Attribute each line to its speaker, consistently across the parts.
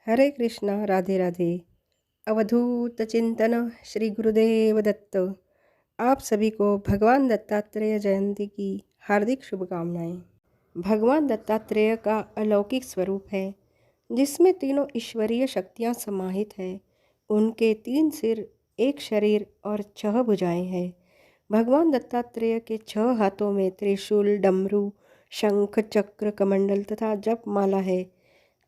Speaker 1: हरे कृष्णा, राधे राधे। अवधूत चिंतन श्री गुरुदेव दत्त। आप सभी को भगवान दत्तात्रेय जयंती की हार्दिक शुभकामनाएं। भगवान दत्तात्रेय का अलौकिक स्वरूप है जिसमें तीनों ईश्वरीय शक्तियां समाहित हैं। उनके 3 सिर, एक शरीर और 6 भुजाएं हैं। भगवान दत्तात्रेय के 6 हाथों में त्रिशूल, डमरू, शंख, चक्र, कमंडल तथा जप माला है।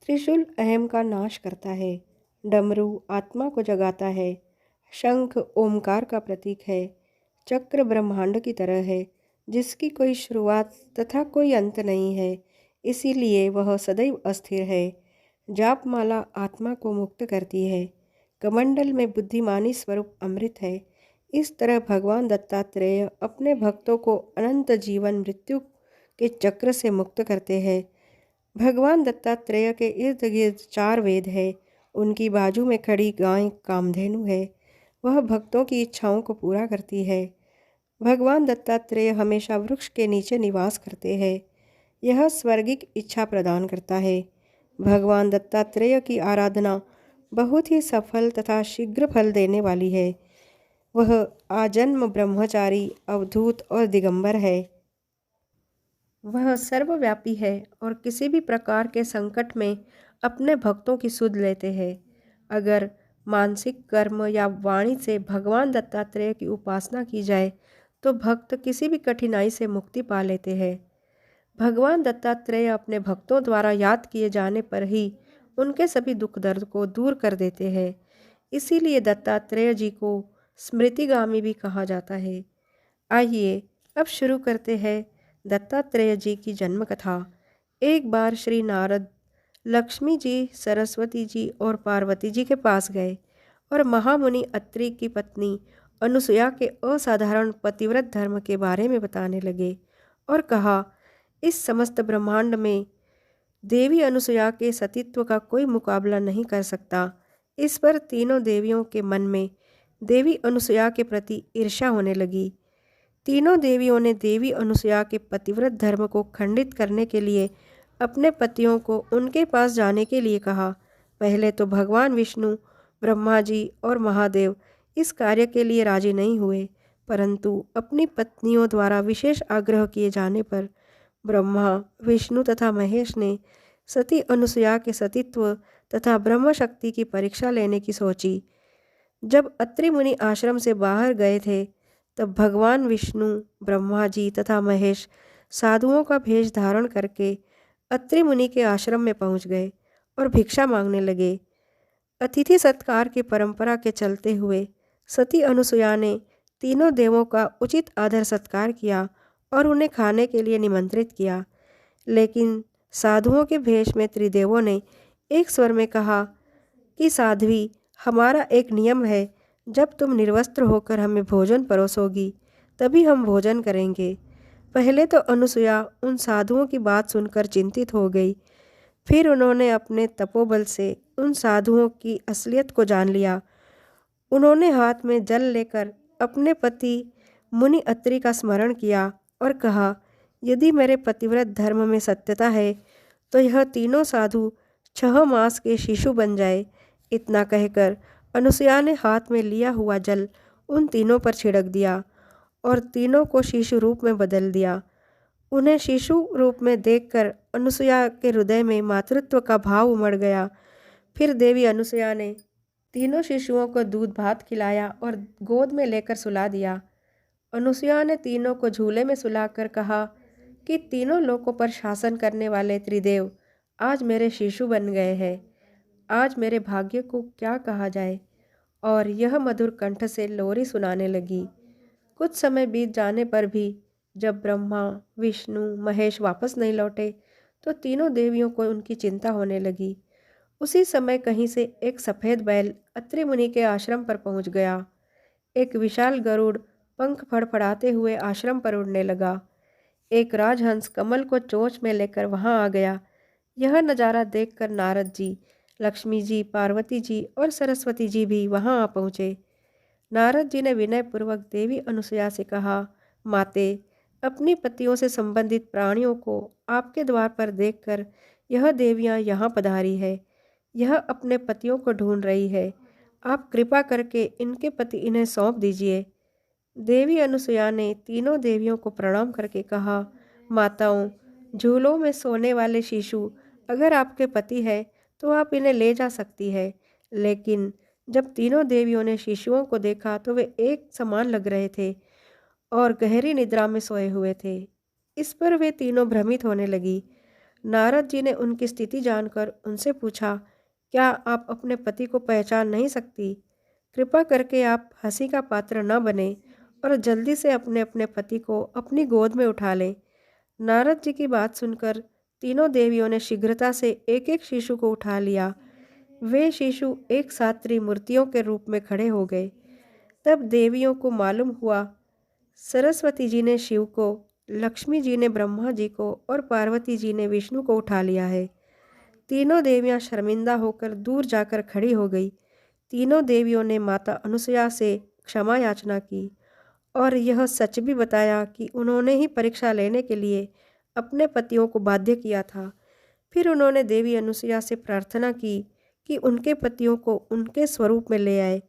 Speaker 1: त्रिशूल अहम का नाश करता है, डमरू आत्मा को जगाता है, शंख ओमकार का प्रतीक है, चक्र ब्रह्मांड की तरह है जिसकी कोई शुरुआत तथा कोई अंत नहीं है, इसीलिए वह सदैव अस्थिर है। जाप माला आत्मा को मुक्त करती है। कमंडल में बुद्धिमानी स्वरूप अमृत है। इस तरह भगवान दत्तात्रेय अपने भक्तों को अनंत जीवन मृत्यु के चक्र से मुक्त करते हैं। भगवान दत्तात्रेय के इर्द गिर्द 4 वेद है। उनकी बाजू में खड़ी गाय कामधेनु है। वह भक्तों की इच्छाओं को पूरा करती है। भगवान दत्तात्रेय हमेशा वृक्ष के नीचे निवास करते हैं। यह स्वर्गिक इच्छा प्रदान करता है। भगवान दत्तात्रेय की आराधना बहुत ही सफल तथा शीघ्र फल देने वाली है। वह आजन्म ब्रह्मचारी, अवधूत और दिगंबर है। वह सर्वव्यापी है और किसी भी प्रकार के संकट में अपने भक्तों की सुध लेते हैं। अगर मानसिक कर्म या वाणी से भगवान दत्तात्रेय की उपासना की जाए तो भक्त किसी भी कठिनाई से मुक्ति पा लेते हैं। भगवान दत्तात्रेय अपने भक्तों द्वारा याद किए जाने पर ही उनके सभी दुख दर्द को दूर कर देते हैं। इसीलिए दत्तात्रेय जी को स्मृतिगामी भी कहा जाता है। आइए अब शुरू करते हैं दत्तात्रेय जी की जन्म कथा। एक बार श्री नारद लक्ष्मी जी, सरस्वती जी और पार्वती जी के पास गए और महामुनि अत्रि की पत्नी अनुसुया के असाधारण पतिव्रत धर्म के बारे में बताने लगे और कहा, इस समस्त ब्रह्मांड में देवी अनुसुया के सतीत्व का कोई मुकाबला नहीं कर सकता। इस पर तीनों देवियों के मन में देवी अनुसुया के प्रति ईर्ष्या होने लगी। तीनों देवियों ने देवी अनुसुया के पतिव्रत धर्म को खंडित करने के लिए अपने पतियों को उनके पास जाने के लिए कहा। पहले तो भगवान विष्णु, ब्रह्मा जी और महादेव इस कार्य के लिए राजी नहीं हुए, परंतु अपनी पत्नियों द्वारा विशेष आग्रह किए जाने पर ब्रह्मा, विष्णु तथा महेश ने सती अनुसुया के सतीत्व तथा ब्रह्म शक्ति की परीक्षा लेने की सोची। जब अत्रि मुनि आश्रम से बाहर गए थे तब भगवान विष्णु, ब्रह्मा जी तथा महेश साधुओं का भेष धारण करके अत्रि मुनि के आश्रम में पहुंच गए और भिक्षा मांगने लगे। अतिथि सत्कार की परंपरा के चलते हुए सती अनुसुया ने तीनों देवों का उचित आदर सत्कार किया और उन्हें खाने के लिए निमंत्रित किया। लेकिन साधुओं के भेष में त्रिदेवों ने एक स्वर में कहा कि साध्वी, हमारा एक नियम है, जब तुम निर्वस्त्र होकर हमें भोजन परोसोगी तभी हम भोजन करेंगे। पहले तो अनुसुया उन साधुओं की बात सुनकर चिंतित हो गई। फिर उन्होंने अपने तपोबल से उन साधुओं की असलियत को जान लिया। उन्होंने हाथ में जल लेकर अपने पति मुनि अत्रि का स्मरण किया और कहा, यदि मेरे पतिव्रत धर्म में सत्यता है तो यह तीनों साधु 6 मास के शिशु बन जाए। इतना कहकर अनुसुया ने हाथ में लिया हुआ जल उन तीनों पर छिड़क दिया और तीनों को शिशु रूप में बदल दिया। उन्हें शिशु रूप में देखकर अनुसुया के हृदय में मातृत्व का भाव उमड़ गया। फिर देवी अनुसुया ने तीनों शिशुओं को दूध भात खिलाया और गोद में लेकर सुला दिया। अनुसुया ने तीनों को झूले में सुलाकर कहा कि तीनों लोकों पर शासन करने वाले त्रिदेव आज मेरे शिशु बन गए हैं। आज मेरे भाग्य को क्या कहा जाए। और यह मधुर कंठ से लोरी सुनाने लगी। कुछ समय बीत जाने पर भी जब ब्रह्मा, विष्णु, महेश वापस नहीं लौटे तो तीनों देवियों को उनकी चिंता होने लगी। उसी समय कहीं से एक सफ़ेद बैल अत्रि मुनि के आश्रम पर पहुंच गया। एक विशाल गरुड़ पंख फड़फड़ाते हुए आश्रम पर उड़ने लगा। एक राजहंस कमल को चोंच में लेकर वहां आ गया। यह नज़ारा देखकर नारद जी, लक्ष्मी जी, पार्वती जी और सरस्वती जी भी वहां आ पहुँचे। नारद जी ने विनयपूर्वक देवी अनुसुया से कहा, माते, अपनी पतियों से संबंधित प्राणियों को आपके द्वार पर देखकर यह देवियां यहाँ पधारी है। यह अपने पतियों को ढूंढ रही है। आप कृपा करके इनके पति इन्हें सौंप दीजिए। देवी अनुसुया ने तीनों देवियों को प्रणाम करके कहा, माताओं, झूलों में सोने वाले शिशु अगर आपके पति है तो आप इन्हें ले जा सकती है। लेकिन जब तीनों देवियों ने शिशुओं को देखा तो वे एक समान लग रहे थे और गहरी निद्रा में सोए हुए थे। इस पर वे तीनों भ्रमित होने लगी। नारद जी ने उनकी स्थिति जानकर उनसे पूछा, क्या आप अपने पति को पहचान नहीं सकती? कृपा करके आप हंसी का पात्र न बने और जल्दी से अपने अपने पति को अपनी गोद में उठा लें। नारद जी की बात सुनकर तीनों देवियों ने शीघ्रता से एक एक शिशु को उठा लिया। वे शिशु एक साथ त्रिमूर्तियों के रूप में खड़े हो गए। तब देवियों को मालूम हुआ, सरस्वती जी ने शिव को, लक्ष्मी जी ने ब्रह्मा जी को और पार्वती जी ने विष्णु को उठा लिया है। तीनों देवियां शर्मिंदा होकर दूर जाकर खड़ी हो गई। तीनों देवियों ने माता अनुसुया से क्षमा याचना की और यह सच भी बताया कि उन्होंने ही परीक्षा लेने के लिए अपने पतियों को बाध्य किया था। फिर उन्होंने देवी अनुसुया से प्रार्थना की कि उनके पतियों को उनके स्वरूप में ले आए।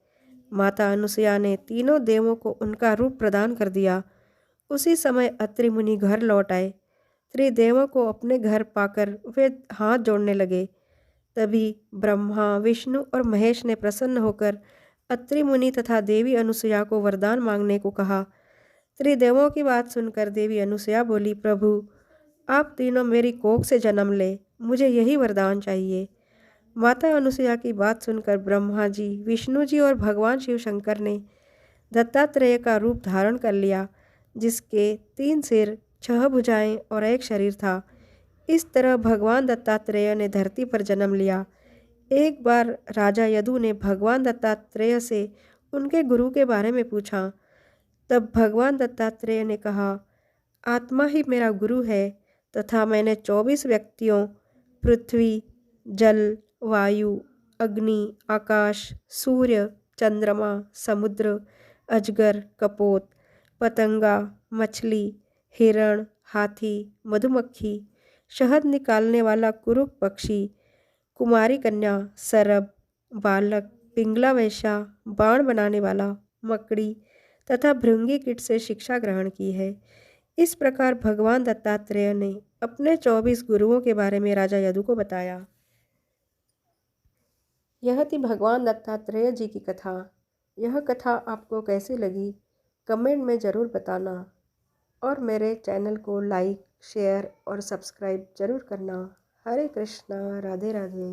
Speaker 1: माता अनुसुया ने तीनों देवों को उनका रूप प्रदान कर दिया। उसी समय अत्रि मुनि घर लौट आए। त्रिदेवों को अपने घर पाकर वे हाथ जोड़ने लगे। तभी ब्रह्मा, विष्णु और महेश ने प्रसन्न होकर अत्रि मुनि तथा देवी अनुसुया को वरदान मांगने को कहा। त्रिदेवों की बात सुनकर देवी अनुसुया बोली, प्रभु, आप तीनों मेरी कोख से जन्म ले, मुझे यही वरदान चाहिए। माता अनुसुया की बात सुनकर ब्रह्मा जी, विष्णु जी और भगवान शिव शंकर ने दत्तात्रेय का रूप धारण कर लिया, जिसके 3 सिर, 6 भुजाएं और 1 शरीर था। इस तरह भगवान दत्तात्रेय ने धरती पर जन्म लिया। एक बार राजा यदु ने भगवान दत्तात्रेय से उनके गुरु के बारे में पूछा। तब भगवान दत्तात्रेय ने कहा, आत्मा ही मेरा गुरु है तथा मैंने 24 व्यक्तियों पृथ्वी, जल, वायु, अग्नि, आकाश, सूर्य, चंद्रमा, समुद्र, अजगर, कपोत, पतंगा, मछली, हिरण, हाथी, मधुमक्खी, शहद निकालने वाला कुरुक पक्षी, कुमारी कन्या, सरब, बालक, पिंगला वैश्या, बाण बनाने वाला, मकड़ी तथा भृंगी कीट से शिक्षा ग्रहण की है। इस प्रकार भगवान दत्तात्रेय ने अपने 24 गुरुओं के बारे में राजा यदु को बताया। यह थी भगवान दत्तात्रेय जी की कथा। यह कथा आपको कैसी लगी कमेंट में ज़रूर बताना और मेरे चैनल को लाइक, शेयर और सब्सक्राइब ज़रूर करना। हरे कृष्णा, राधे राधे।